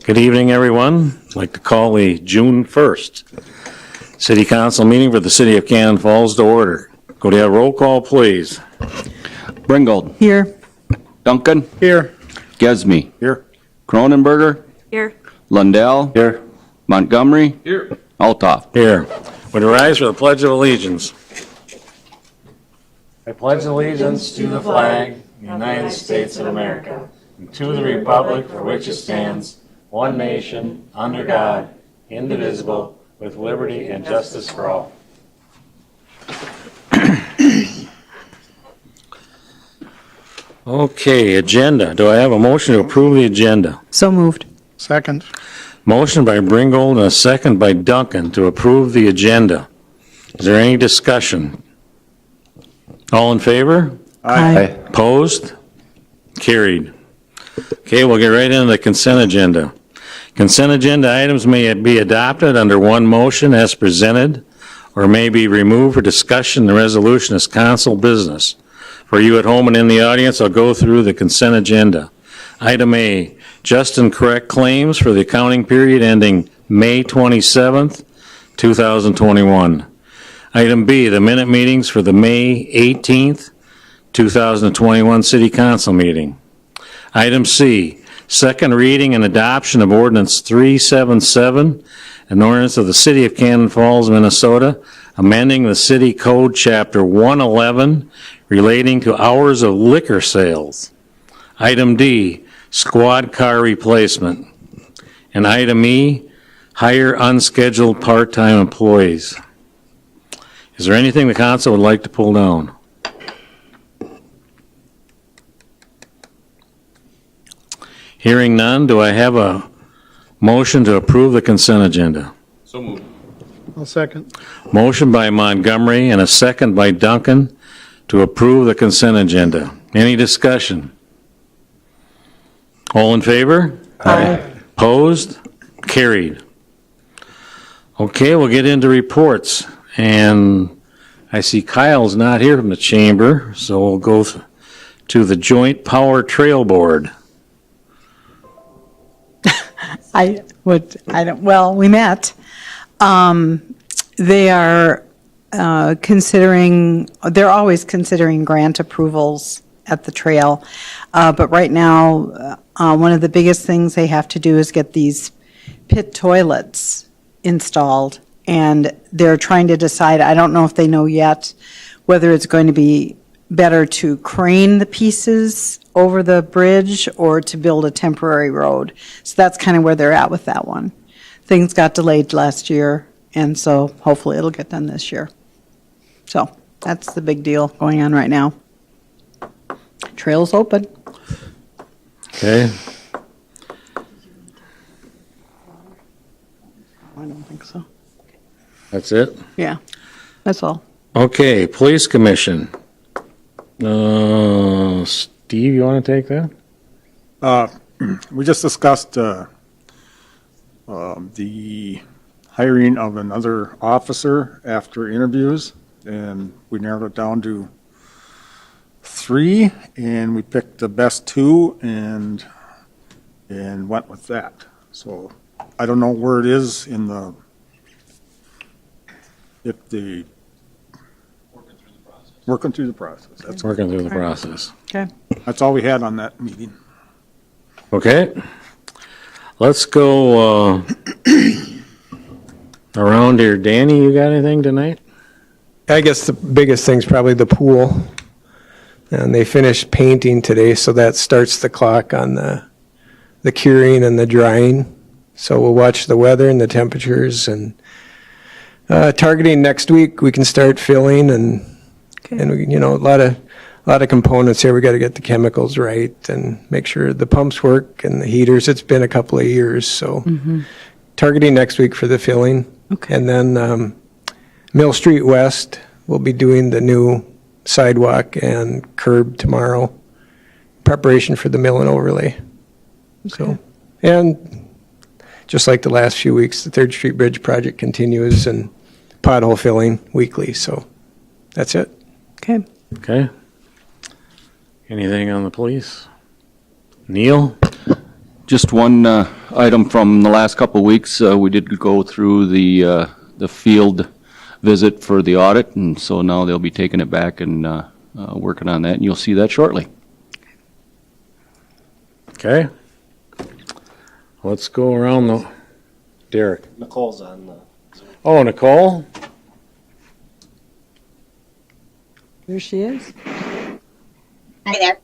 Good evening, everyone. I'd like to call the June 1st City Council meeting for the City of Cannon Falls to order. Go to a roll call, please. Bringold. Here. Duncan. Here. Gesme. Here. Cronenberger. Here. Lundell. Here. Montgomery. Here. Altoff. Here. Would you rise for the Pledge of Allegiance? I pledge allegiance to the flag of the United States of America and to the republic for which it stands, one nation, under God, indivisible, with liberty and justice for all. Okay, agenda. Do I have a motion to approve the agenda? So moved. Second. Motion by Bringold and a second by Duncan to approve the agenda. Is there any discussion? All in favor? Aye. Opposed? Carried. Okay, we'll get right into the consent agenda. Consent agenda items may be adopted under one motion as presented or may be removed for discussion. The resolution is council business. For you at home and in the audience, I'll go through the consent agenda. Item A, just and correct claims for the accounting period ending May 27th, 2021. Item B, the minute meetings for the May 18th, 2021 City Council meeting. Item C, second reading and adoption of Ordinance 377, an ordinance of the City of Cannon Falls, Minnesota, amending the City Code Chapter 111 relating to hours of liquor sales. Item D, squad car replacement. And item E, hire unscheduled part-time employees. Is there anything the council would like to pull down? Hearing none, do I have a motion to approve the consent agenda? So moved. I'll second. Motion by Montgomery and a second by Duncan to approve the consent agenda. Any discussion? All in favor? Aye. Opposed? Carried. Okay, we'll get into reports. And I see Kyle's not here from the chamber, so we'll go to the Joint Power Trail Board. We met. They are they're always considering grant approvals at the trail. But right now, one of the biggest things they have to do is get these pit toilets installed. And they're trying to decide, I don't know if they know yet, whether it's going to be better to crane the pieces over the bridge or to build a temporary road. So that's kind of where they're at with that one. Things got delayed last year, and so hopefully it'll get done this year. So that's the big deal going on right now. Trail's open. Okay. I don't think so. That's it? Yeah, that's all. Okay, Police Commission. Steve, you want to take that? We just discussed the hiring of another officer after interviews, and we narrowed it down to 3, and we picked the best 2 and went with that. So I don't know where it is in the, if the working through the process. Working through the process. Okay. That's all we had on that meeting. Okay. Let's go around here. Danny, you got anything tonight? I guess the biggest thing's probably the pool. And they finished painting today, so that starts the clock on the curing and the drying. So we'll watch the weather and the temperatures, and targeting next week we can start filling and we, a lot of components here. We got to get the chemicals right and make sure the pumps work and the heaters. It's been a couple of years, so targeting next week for the filling. Okay. And then Mill Street West, we'll be doing the new sidewalk and curb tomorrow. Preparation for the mill and overlay. So, and just like the last few weeks, the 3rd Street Bridge project continues and pothole filling weekly. So that's it. Okay. Okay. Anything on the police? Neil? Just one item from the last couple of weeks. We did go through the field visit for the audit, and so now they'll be taking it back and working on that, and you'll see that shortly. Okay. Let's go around the, Derek. Nicole's on the. Oh, Nicole? Here she is. Hi there.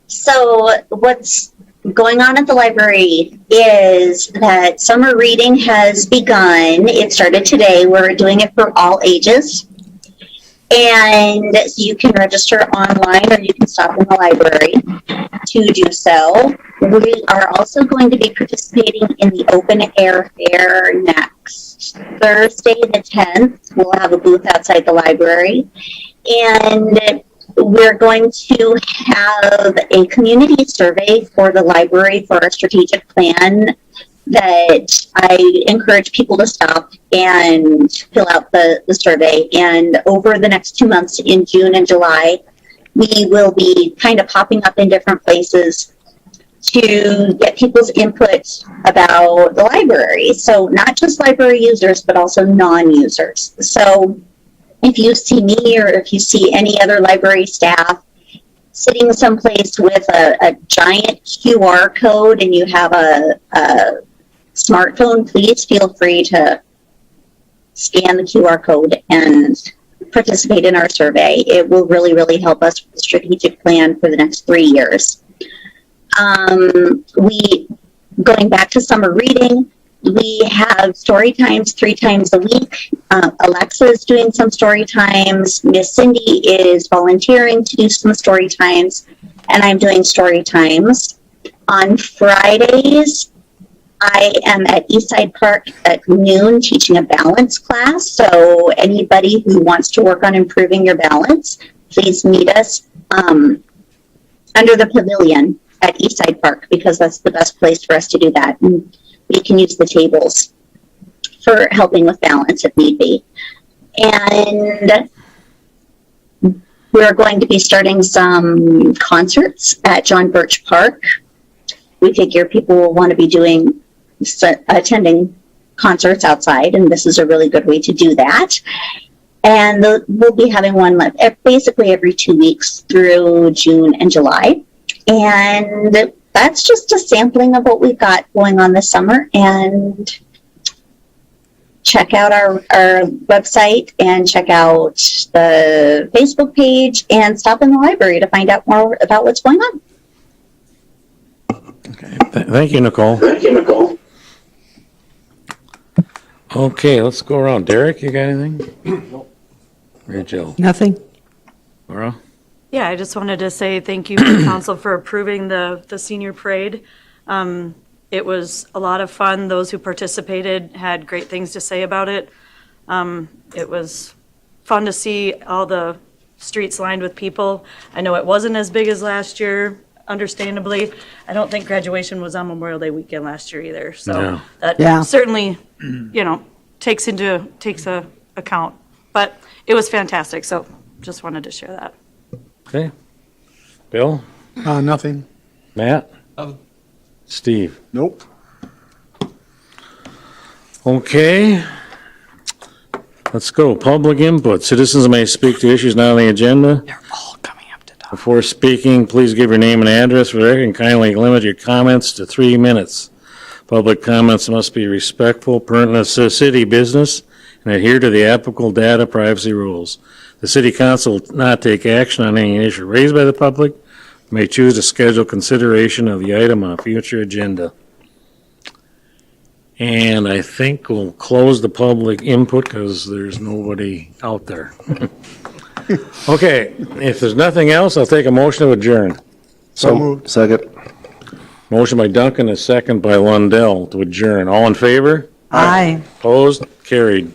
So what's going on at the library is that summer reading has begun. It started today. We're doing it for all ages. And you can register online or you can stop in the library to do so. We are also going to be participating in the open air fair next Thursday, the 10th. We'll have a booth outside the library. And we're going to have a community survey for the library for our strategic plan that I encourage people to stop and fill out the survey. And over the next 2 months in June and July, we will be kind of popping up in different places to get people's input about the library. So not just library users, but also non-users. So if you see me or if you see any other library staff sitting someplace with a giant QR code and you have a smartphone, please feel free to scan the QR code and participate in our survey. It will really, really help us with the strategic plan for the next 3 years. Going back to summer reading, we have story times 3 times a week. Alexa is doing some story times. Miss Cindy is volunteering to do some story times, and I'm doing story times. On Fridays, I am at Eastside Park at noon teaching a balance class. So anybody who wants to work on improving your balance, please meet us under the pavilion at Eastside Park, because that's the best place for us to do that. And we can use the tables for helping with balance if need be. And we're going to be starting some concerts at John Birch Park. We figure people will want to be attending concerts outside, and this is a really good way to do that. And we'll be having one basically every 2 weeks through June and July. And that's just a sampling of what we've got going on this summer. And check out our website and check out the Facebook page and stop in the library to find out more about what's going on. Okay. Thank you, Nicole. Okay, let's go around. Derek, you got anything? Nope. Rachel? Nothing. Laura? Yeah, I just wanted to say thank you to council for approving the senior parade. It was a lot of fun. Those who participated had great things to say about it. It was fun to see all the streets lined with people. I know it wasn't as big as last year, understandably. I don't think graduation was on Memorial Day weekend last year either. So No. that Yeah. certainly, takes a account. But it was fantastic, so just wanted to share that. Okay. Bill? Nothing. Matt? Steve? Nope. Okay. Let's go. Public input. Citizens may speak to issues not on the agenda. They're all coming up to talk. Before speaking, please give your name and address for the record and kindly limit your comments to 3 minutes. Public comments must be respectful, pertinent to city business, and adhere to the applicable data privacy rules. The city council will not take action on any issue raised by the public, may choose to schedule consideration of the item on a future agenda. And I think we'll close the public input because there's nobody out there. Okay, if there's nothing else, I'll take a motion to adjourn. So moved. Second. Motion by Duncan, a second by Lundell to adjourn. All in favor? Aye. Opposed? Carried.